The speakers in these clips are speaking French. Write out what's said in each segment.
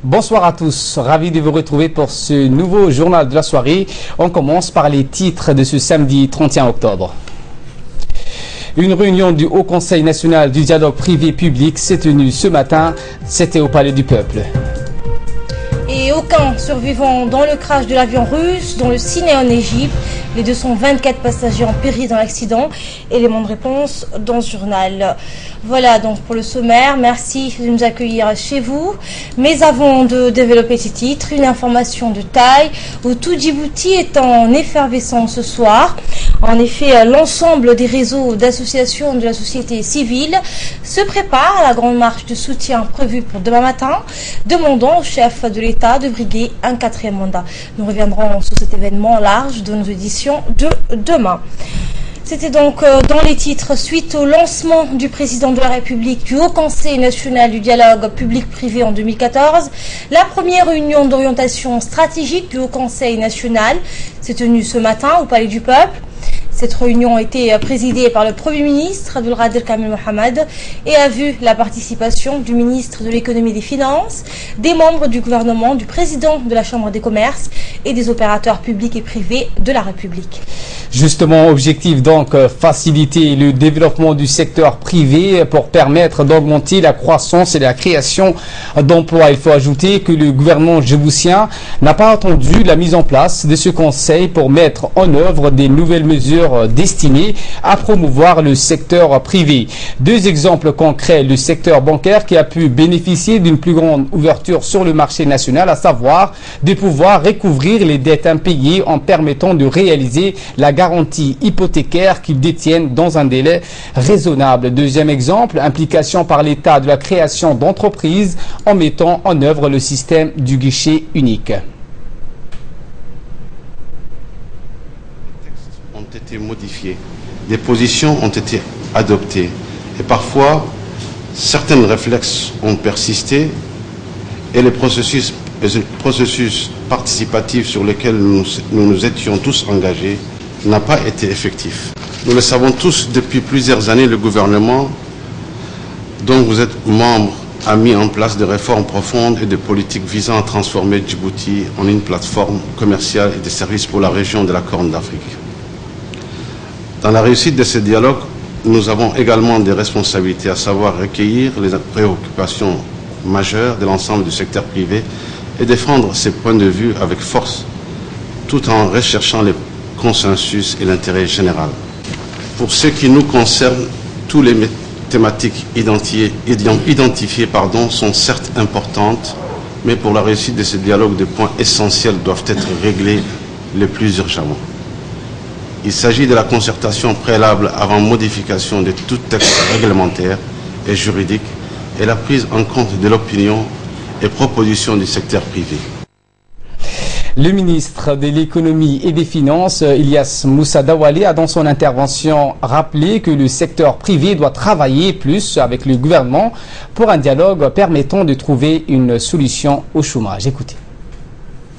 Bonsoir à tous, ravi de vous retrouver pour ce nouveau journal de la soirée. On commence par les titres de ce samedi 31 octobre. Une réunion du Haut Conseil national du dialogue privé-public s'est tenue ce matin, c'était au Palais du Peuple. Et aucun survivant dans le crash de l'avion russe, dans le Sinaï en Égypte. Les 224 passagers ont péri dans l'accident. Élément de réponse dans ce journal. Voilà donc pour le sommaire. Merci de nous accueillir chez vous. Mais avant de développer ces titres, une information de taille où tout Djibouti est en effervescence ce soir. En effet, l'ensemble des réseaux d'associations de la société civile se préparent à la grande marche de soutien prévue pour demain matin, demandant au chef de l'État de briguer un 4e mandat. Nous reviendrons sur cet événement large de nos éditions de demain. C'était donc dans les titres, suite au lancement du président de la République du Haut Conseil national du dialogue public-privé en 2014, la première réunion d'orientation stratégique du Haut Conseil national s'est tenue ce matin au Palais du Peuple. Cette réunion a été présidée par le Premier ministre Abdulkader Kamil Mohamed et a vu la participation du ministre de l'économie et des finances, des membres du gouvernement, du président de la Chambre des commerces et des opérateurs publics et privés de la République. Justement, objectif donc faciliter le développement du secteur privé pour permettre d'augmenter la croissance et la création d'emplois. Il faut ajouter que le gouvernement djiboutien n'a pas attendu la mise en place de ce conseil pour mettre en œuvre des nouvelles mesures destinées à promouvoir le secteur privé. Deux exemples concrets, le secteur bancaire qui a pu bénéficier d'une plus grande ouverture sur le marché national, à savoir de pouvoir recouvrir les dettes impayées en permettant de réaliser la garantie hypothécaire qu'ils détiennent dans un délai raisonnable. Deuxième exemple, implication par l'État de la création d'entreprises en mettant en œuvre le système du guichet unique. Ont été modifiés, des positions ont été adoptées et parfois certains réflexes ont persisté et les processus participatifs sur lesquels nous nous étions tous engagés n'a pas été effectif. Nous le savons tous, depuis plusieurs années, le gouvernement dont vous êtes membre a mis en place des réformes profondes et des politiques visant à transformer Djibouti en une plateforme commerciale et de services pour la région de la Corne d'Afrique. Dans la réussite de ce dialogue, nous avons également des responsabilités, à savoir recueillir les préoccupations majeures de l'ensemble du secteur privé et défendre ses points de vue avec force, tout en recherchant les consensus et l'intérêt général. Pour ce qui nous concerne, toutes les thématiques identifiées sont certes importantes, mais pour la réussite de ce dialogue, des points essentiels doivent être réglés le plus urgemment. Il s'agit de la concertation préalable avant modification de tout texte réglementaire et juridique et la prise en compte de l'opinion et propositions du secteur privé. Le ministre de l'économie et des finances, Ilyas Moussa Dawali, a dans son intervention rappelé que le secteur privé doit travailler plus avec le gouvernement pour un dialogue permettant de trouver une solution au chômage. Écoutez.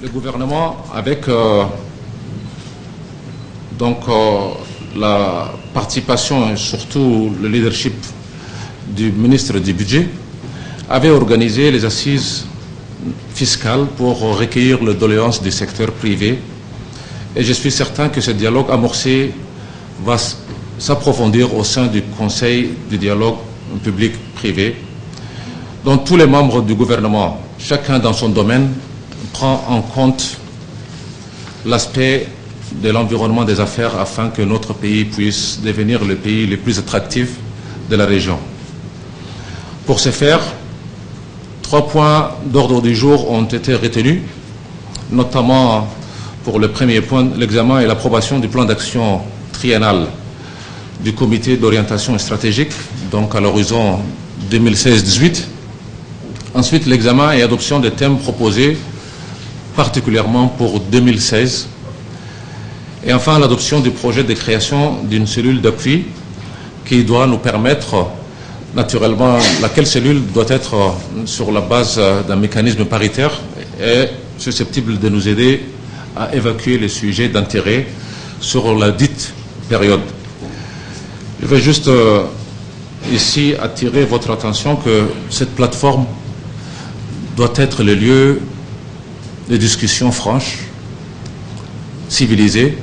Le gouvernement, avec la participation et surtout le leadership du ministre du Budget, avait organisé les assises fiscales pour recueillir les doléances du secteur privé. Et je suis certain que ce dialogue amorcé va s'approfondir au sein du Conseil du dialogue public-privé, dont tous les membres du gouvernement, chacun dans son domaine, prend en compte l'aspect de l'environnement des affaires afin que notre pays puisse devenir le pays le plus attractif de la région. Pour ce faire, 3 points d'ordre du jour ont été retenus, notamment pour le premier point, l'examen et l'approbation du plan d'action triennal du comité d'orientation stratégique, donc à l'horizon 2016-18. Ensuite, l'examen et adoption des thèmes proposés, particulièrement pour 2016. Et enfin, l'adoption du projet de création d'une cellule d'appui qui doit nous permettre, naturellement, laquelle cellule doit être sur la base d'un mécanisme paritaire et susceptible de nous aider à évacuer les sujets d'intérêt sur la dite période. Je vais juste ici attirer votre attention que cette plateforme doit être le lieu de discussion franche, civilisée,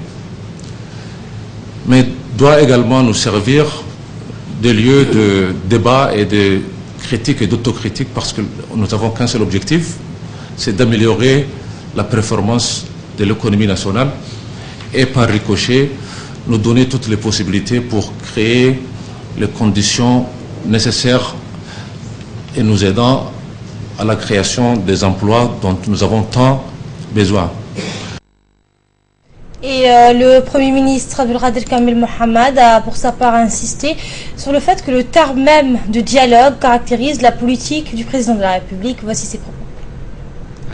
mais doit également nous servir de lieu de débat et de critique et d'autocritique, parce que nous n'avons qu'un seul objectif, c'est d'améliorer la performance de l'économie nationale et par ricochet nous donner toutes les possibilités pour créer les conditions nécessaires et nous aidant à la création des emplois dont nous avons tant besoin. Et le Premier ministre Abdelkader Kamel Mohamed a pour sa part insisté sur le fait que le terme même de dialogue caractérise la politique du président de la République. Voici ses propos.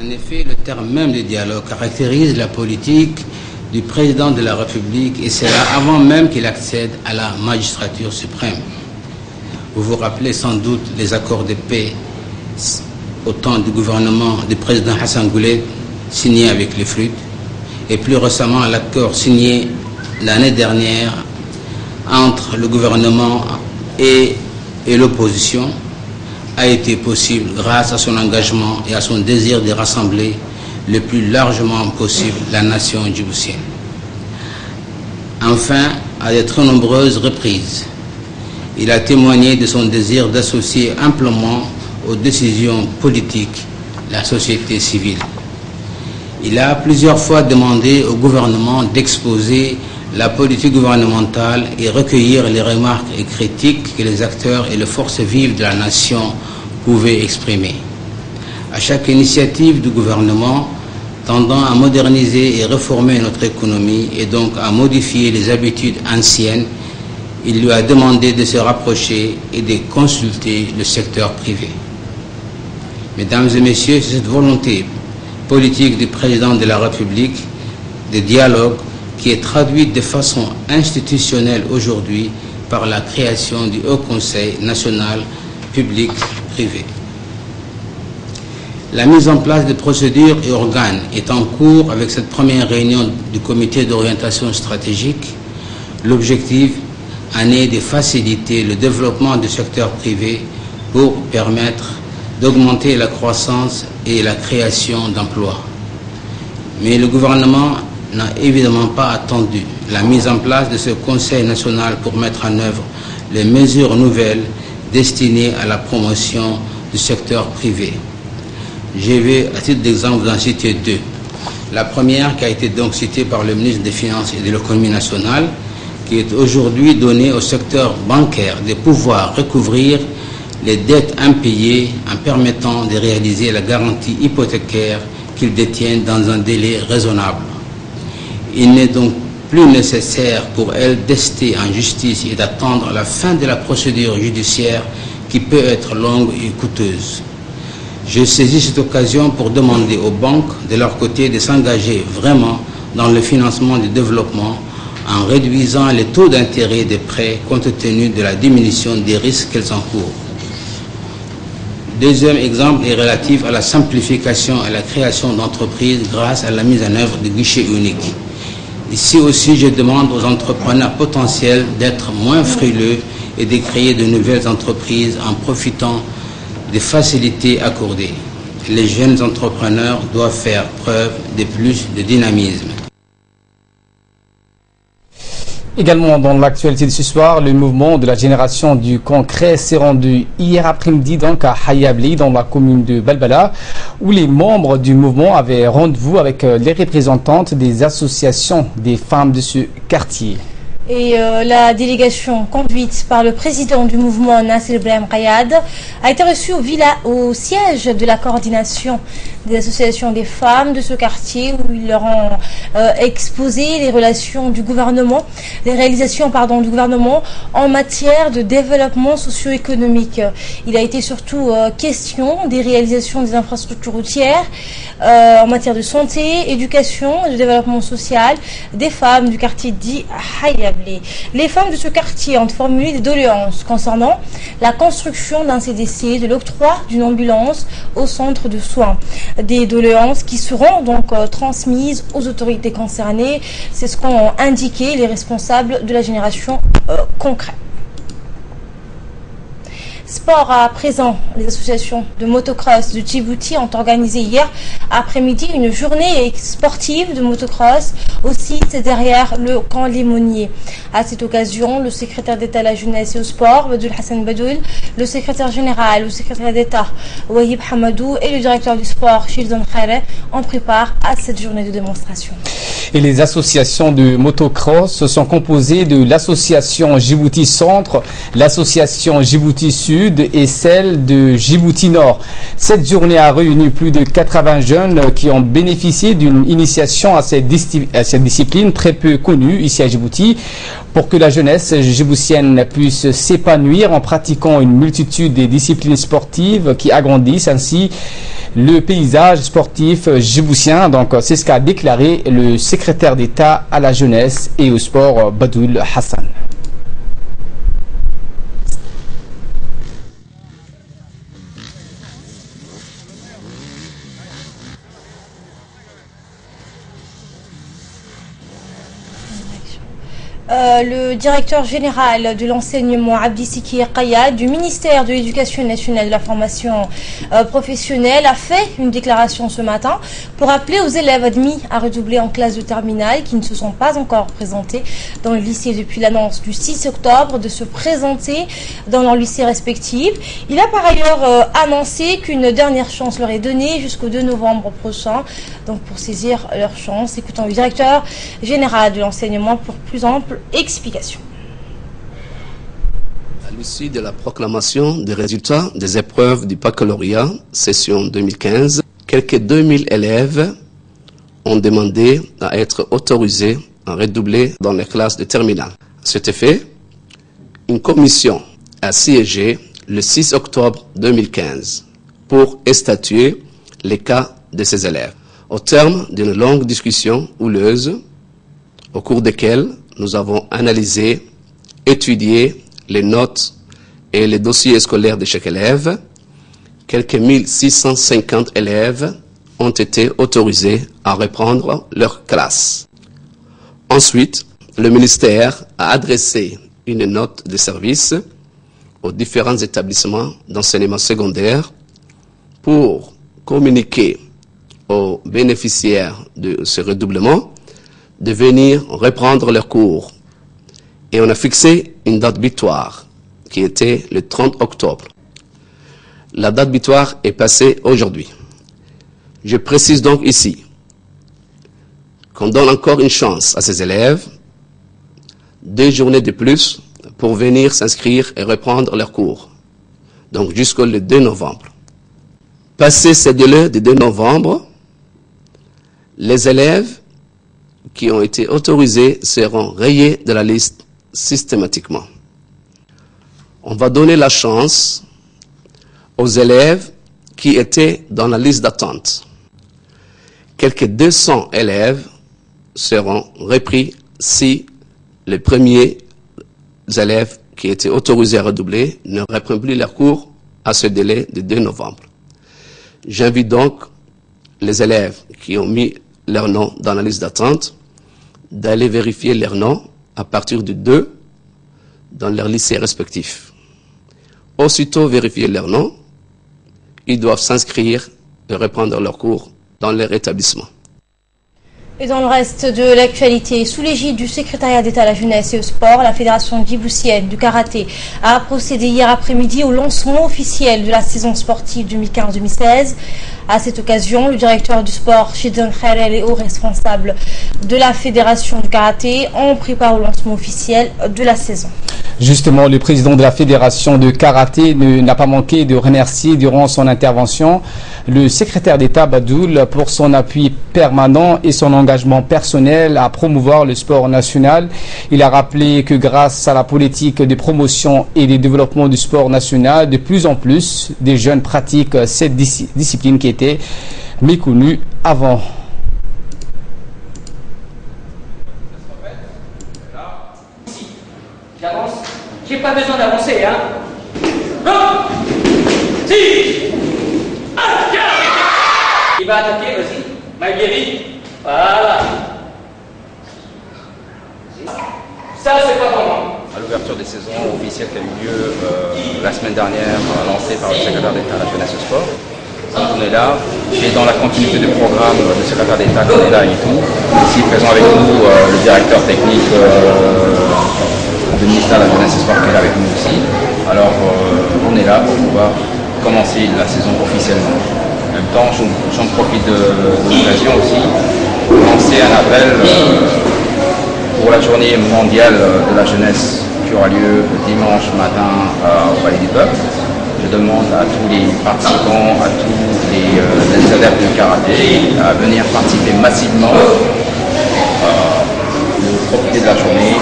En effet, le terme même de dialogue caractérise la politique du président de la République, et c'est là avant même qu'il accède à la magistrature suprême. Vous vous rappelez sans doute les accords de paix au temps du gouvernement du président Hassan Goulet signés avec les FRUT, et plus récemment l'accord signé l'année dernière entre le gouvernement et l'opposition a été possible grâce à son engagement et à son désir de rassembler le plus largement possible la nation djiboutienne. Enfin, à de très nombreuses reprises, il a témoigné de son désir d'associer amplement aux décisions politiques la société civile. Il a plusieurs fois demandé au gouvernement d'exposer la politique gouvernementale et recueillir les remarques et critiques que les acteurs et les forces vives de la nation pouvaient exprimer. À chaque initiative du gouvernement tendant à moderniser et réformer notre économie et donc à modifier les habitudes anciennes, il lui a demandé de se rapprocher et de consulter le secteur privé. Mesdames et messieurs, c'est cette volonté politique du président de la République de dialogue qui est traduite de façon institutionnelle aujourd'hui par la création du Haut Conseil national public-privé. La mise en place de procédures et organes est en cours avec cette première réunion du comité d'orientation stratégique. L'objectif en est de faciliter le développement du secteur privé pour permettre d'augmenter la croissance et la création d'emplois. Mais le gouvernement n'a évidemment pas attendu la mise en place de ce Conseil national pour mettre en œuvre les mesures nouvelles destinées à la promotion du secteur privé. Je vais, à titre d'exemple, vous en citer deux. La première, qui a été donc citée par le ministre des Finances et de l'Économie nationale, qui est aujourd'hui donnée au secteur bancaire de pouvoir recouvrir les dettes impayées en permettant de réaliser la garantie hypothécaire qu'ils détiennent dans un délai raisonnable. Il n'est donc plus nécessaire pour elles d'ester en justice et d'attendre la fin de la procédure judiciaire qui peut être longue et coûteuse. Je saisis cette occasion pour demander aux banques de leur côté de s'engager vraiment dans le financement du développement en réduisant les taux d'intérêt des prêts compte tenu de la diminution des risques qu'elles encourent. Deuxième exemple est relatif à la simplification et à la création d'entreprises grâce à la mise en œuvre de guichets uniques. Ici aussi, je demande aux entrepreneurs potentiels d'être moins frileux et de créer de nouvelles entreprises en profitant des facilités accordées. Les jeunes entrepreneurs doivent faire preuve de plus de dynamisme. Également dans l'actualité de ce soir, le mouvement de la génération du concret s'est rendu hier après-midi donc à Hayabli dans la commune de Balbala où les membres du mouvement avaient rendez-vous avec les représentantes des associations des femmes de ce quartier. Et la délégation conduite par le président du mouvement Nasser Ibrahim Rayad a été reçue au siège de la coordination des associations des femmes de ce quartier où ils leur ont exposé les relations du gouvernement, les réalisations du gouvernement en matière de développement socio-économique. Il a été surtout question des réalisations des infrastructures routières en matière de santé, éducation et de développement social des femmes du quartier dit Hayab. Les femmes de ce quartier ont formulé des doléances concernant la construction d'un CDC, de l'octroi d'une ambulance au centre de soins. Des doléances qui seront donc transmises aux autorités concernées. C'est ce qu'ont indiqué les responsables de la génération concrète. Sport à présent, les associations de motocross de Djibouti ont organisé hier après-midi une journée sportive de motocross au site derrière le camp Limonier. À cette occasion, le secrétaire d'État à la jeunesse et au sport, Badoul Hassan Badoul, le secrétaire général, le secrétaire d'État, Wahib Hamadou et le directeur du sport, Shildon Khaire, ont pris part à cette journée de démonstration. Et les associations de motocross sont composées de l'association Djibouti Centre, l'association Djibouti Sud et celle de Djibouti Nord. Cette journée a réuni plus de 80 jeunes qui ont bénéficié d'une initiation à cette discipline très peu connue ici à Djibouti, pour que la jeunesse djiboutienne puisse s'épanouir en pratiquant une multitude de disciplines sportives qui agrandissent ainsi le paysage sportif djiboutien. Donc c'est ce qu'a déclaré le secrétaire d'État à la jeunesse et au sport, Badoul Hassan. Le directeur général de l'enseignement Abdi Siki Kaya du ministère de l'Éducation nationale et de la formation professionnelle a fait une déclaration ce matin pour appeler aux élèves admis à redoubler en classe de terminale qui ne se sont pas encore présentés dans le lycée depuis l'annonce du 6 octobre de se présenter dans leur lycée respectif. Il a par ailleurs annoncé qu'une dernière chance leur est donnée jusqu'au 2 novembre prochain, donc pour saisir leur chance. Écoutons le directeur général de l'enseignement pour plus ample explication. À l'issue de la proclamation des résultats des épreuves du baccalauréat session 2015, quelques 2000 élèves ont demandé à être autorisés à redoubler dans les classes de terminale. À cet effet, une commission a siégé le 6 octobre 2015 pour statuer les cas de ces élèves. Au terme d'une longue discussion houleuse, au cours desquelles nous avons analysé, étudié les notes et les dossiers scolaires de chaque élève. Quelques 1650 élèves ont été autorisés à reprendre leur classe. Ensuite, le ministère a adressé une note de service aux différents établissements d'enseignement secondaire pour communiquer aux bénéficiaires de ce redoublement de venir reprendre leurs cours. Et on a fixé une date butoir qui était le 30 octobre. La date butoir est passée aujourd'hui. Je précise donc ici qu'on donne encore une chance à ces élèves, 2 journées de plus pour venir s'inscrire et reprendre leurs cours. Donc jusqu'au 2 novembre. Passé ce délai de 2 novembre, les élèves qui ont été autorisés seront rayés de la liste systématiquement. On va donner la chance aux élèves qui étaient dans la liste d'attente. Quelques 200 élèves seront repris si les premiers élèves qui étaient autorisés à redoubler ne reprennent plus leurs cours à ce délai de 2 novembre. J'invite donc les élèves qui ont mis leur nom dans la liste d'attente d'aller vérifier leur nom à partir du 2 dans leur lycée respectif. Aussitôt vérifier leur nom, ils doivent s'inscrire et reprendre leurs cours dans leur établissement. Et dans le reste de l'actualité, sous l'égide du secrétariat d'État à la jeunesse et au sport, la fédération djiboutienne du karaté a procédé hier après-midi au lancement officiel de la saison sportive 2015-2016. À cette occasion, le directeur du sport, Shildon Khaire, et les hauts responsables de la fédération du karaté ont pris part au lancement officiel de la saison. Justement, le président de la fédération de karaté n'a pas manqué de remercier durant son intervention le secrétaire d'État Badoul pour son appui permanent et son engagement personnel à promouvoir le sport national. Il a rappelé que grâce à la politique de promotion et de développement du sport national, de plus en plus de jeunes pratiquent cette discipline qui était méconnue avant. J'avance. J'ai pas besoin d'avancer, hein. Non. Si. Il va attaquer, vas-y. Maguiri. Voilà. Ça, c'est pas vraiment. À l'ouverture des saisons officielles qui a eu lieu la semaine dernière lancé par le secrétaire d'État à la jeunesse et sport. Donc on est là, et dans la continuité du programme du secrétaire d'État qu'on est là et tout, ici présent avec nous le directeur technique du ministère de la jeunesse et sport qui est là avec nous aussi. Alors on est là pour pouvoir commencer la saison officiellement. En même temps, j'en profite de l'occasion aussi pour lancer un appel pour la journée mondiale de la jeunesse qui aura lieu dimanche matin au Palais du Peuple. Je demande à tous les participants, à tous les adeptes de karaté à venir participer massivement, profiter de la journée.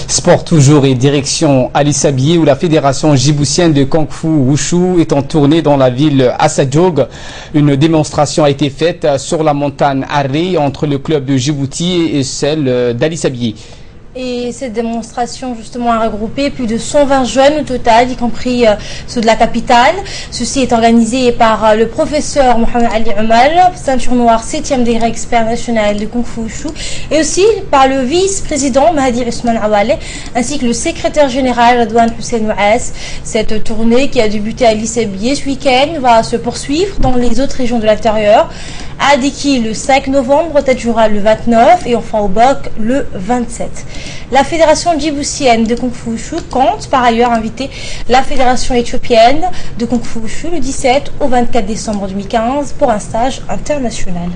Sport toujours et direction Ali Sabié où la fédération djiboutienne de Kung Fu Wushu est en tournée dans la ville Assadjog. Une démonstration a été faite sur la montagne Arré entre le club de Djibouti et celle d'Ali Sabié. Et cette démonstration justement a regroupé plus de 120 jeunes au total, y compris ceux de la capitale. Ceci est organisé par le professeur Mohamed Ali Oumal, ceinture noire 7e degré expert national de Kung Fu Wushu, et aussi par le vice-président Mahdi Ousmane Awale, ainsi que le secrétaire général Radouane Hussein Ouass. Cette tournée qui a débuté à Lissabié ce week-end va se poursuivre dans les autres régions de l'intérieur. À Diki le 5 novembre, Tadjoura le 29 et enfin au Bok le 27. La fédération djiboutienne de Kung Fu Wushu compte par ailleurs inviter la fédération éthiopienne de Kung Fu Wushu le 17 au 24 décembre 2015 pour un stage international.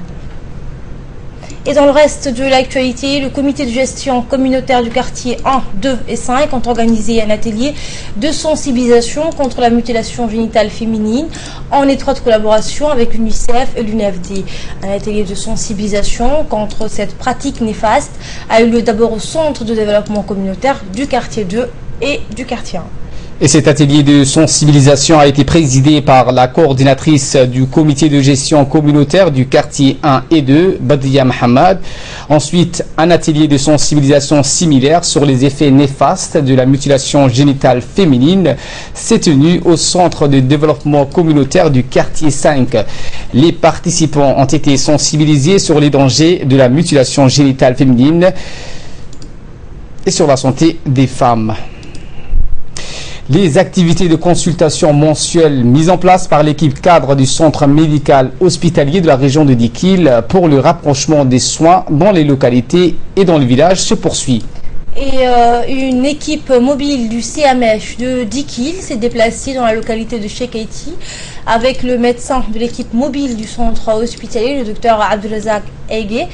Et dans le reste de l'actualité, le comité de gestion communautaire du quartier 1, 2 et 5 ont organisé un atelier de sensibilisation contre la mutilation génitale féminine en étroite collaboration avec l'UNICEF et l'UNFD. Un atelier de sensibilisation contre cette pratique néfaste a eu lieu d'abord au centre de développement communautaire du quartier 2 et du quartier 1. Et cet atelier de sensibilisation a été présidé par la coordinatrice du comité de gestion communautaire du quartier 1 et 2, Badria Mohamed. Ensuite, un atelier de sensibilisation similaire sur les effets néfastes de la mutilation génitale féminine s'est tenu au centre de développement communautaire du quartier 5. Les participants ont été sensibilisés sur les dangers de la mutilation génitale féminine et sur la santé des femmes. Les activités de consultation mensuelles mises en place par l'équipe cadre du centre médical hospitalier de la région de Dikil pour le rapprochement des soins dans les localités et dans le village se poursuit. Et une équipe mobile du CMH de Dikil s'est déplacée dans la localité de Cheikh Haïti avec le médecin de l'équipe mobile du centre hospitalier, le docteur Abdelrazak Aigué,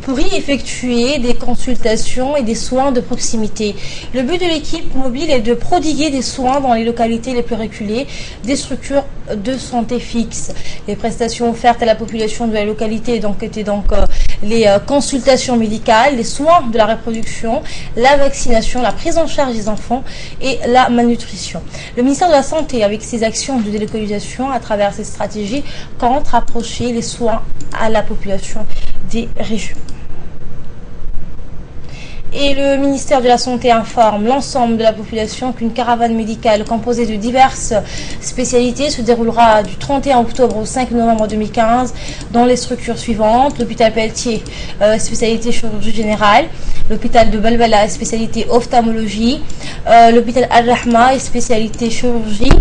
pour y effectuer des consultations et des soins de proximité. Le but de l'équipe mobile est de prodiguer des soins dans les localités les plus reculées, des structures de santé fixes. Les prestations offertes à la population de la localité étaient les consultations médicales, les soins de la reproduction, la vaccination, la prise en charge des enfants et la malnutrition. Le ministère de la Santé, avec ses actions de délocalisation à travers ses stratégies, compte rapprocher les soins à la population des régions. Et le ministère de la Santé informe l'ensemble de la population qu'une caravane médicale composée de diverses spécialités se déroulera du 31 octobre au 5 novembre 2015 dans les structures suivantes: l'hôpital Pelletier, spécialité chirurgie générale, l'hôpital de Balbala, spécialité ophtalmologie, l'hôpital Al-Rahma, spécialité chirurgie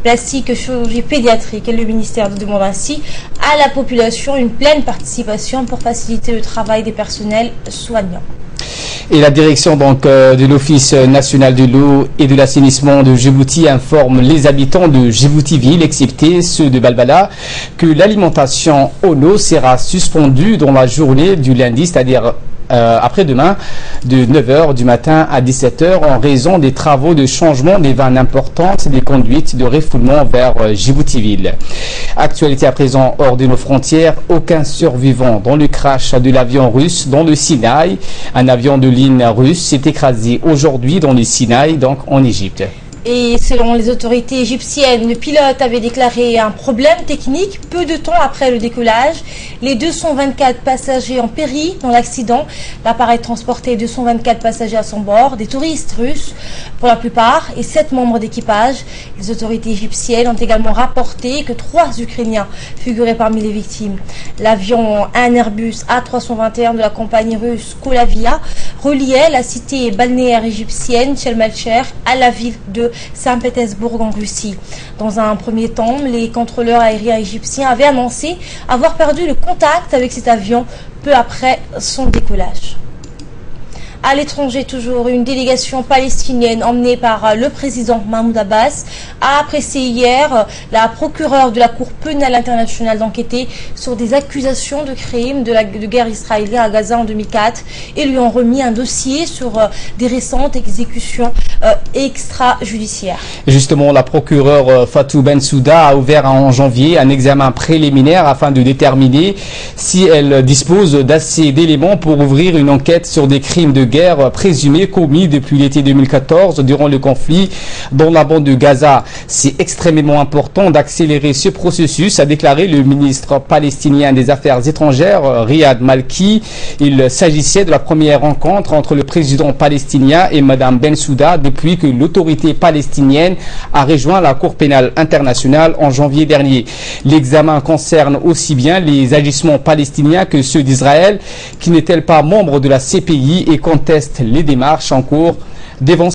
plastique, chirurgie pédiatrique. Et le ministère demande ainsi à la population une pleine participation pour faciliter le travail des personnels soignants. Et la direction de l'Office national de l'eau et de l'assainissement de Djibouti informe les habitants de Djibouti-Ville, excepté ceux de Balbala, que l'alimentation en eau sera suspendue dans la journée du lundi, c'est-à-dire après-demain, de 9h du matin à 17h en raison des travaux de changement des vannes importantes et des conduites de refoulement vers Djibouti-Ville. Actualité à présent hors de nos frontières, aucun survivant dans le crash de l'avion russe dans le Sinaï. Un avion de ligne russe s'est écrasé aujourd'hui dans le Sinaï, donc en Égypte. Et selon les autorités égyptiennes, le pilote avait déclaré un problème technique peu de temps après le décollage. Les 224 passagers ont péri dans l'accident. L'appareil transportait 224 passagers à son bord, des touristes russes pour la plupart et 7 membres d'équipage. Les autorités égyptiennes ont également rapporté que 3 Ukrainiens figuraient parmi les victimes. L'avion, un Airbus A321 de la compagnie russe Kolavia, reliait la cité balnéaire égyptienne Chelmalcher à la ville de Saint-Pétersbourg en Russie. Dans un premier temps, les contrôleurs aériens égyptiens avaient annoncé avoir perdu le contact avec cet avion peu après son décollage. À l'étranger, toujours, une délégation palestinienne emmenée par le président Mahmoud Abbas a apprécié hier la procureure de la Cour pénale internationale d'enquêter sur des accusations de crimes de guerre israélien à Gaza en 2004 et lui ont remis un dossier sur des récentes exécutions extrajudiciaires. Justement, la procureure Fatou Bensouda a ouvert en janvier un examen préliminaire afin de déterminer si elle dispose d'assez d'éléments pour ouvrir une enquête sur des crimes de guerre présumés commis depuis l'été 2014 durant le conflit dans la bande de Gaza. C'est extrêmement important d'accélérer ce processus, a déclaré le ministre palestinien des Affaires étrangères Riyad Malki. Il s'agissait de la première rencontre entre le président palestinien et Madame Bensouda depuis que l'autorité palestinienne a rejoint la Cour pénale internationale en janvier dernier. L'examen concerne aussi bien les agissements palestiniens que ceux d'Israël, qui n'est-elle pas membre de la CPI et conteste les démarches en cours devant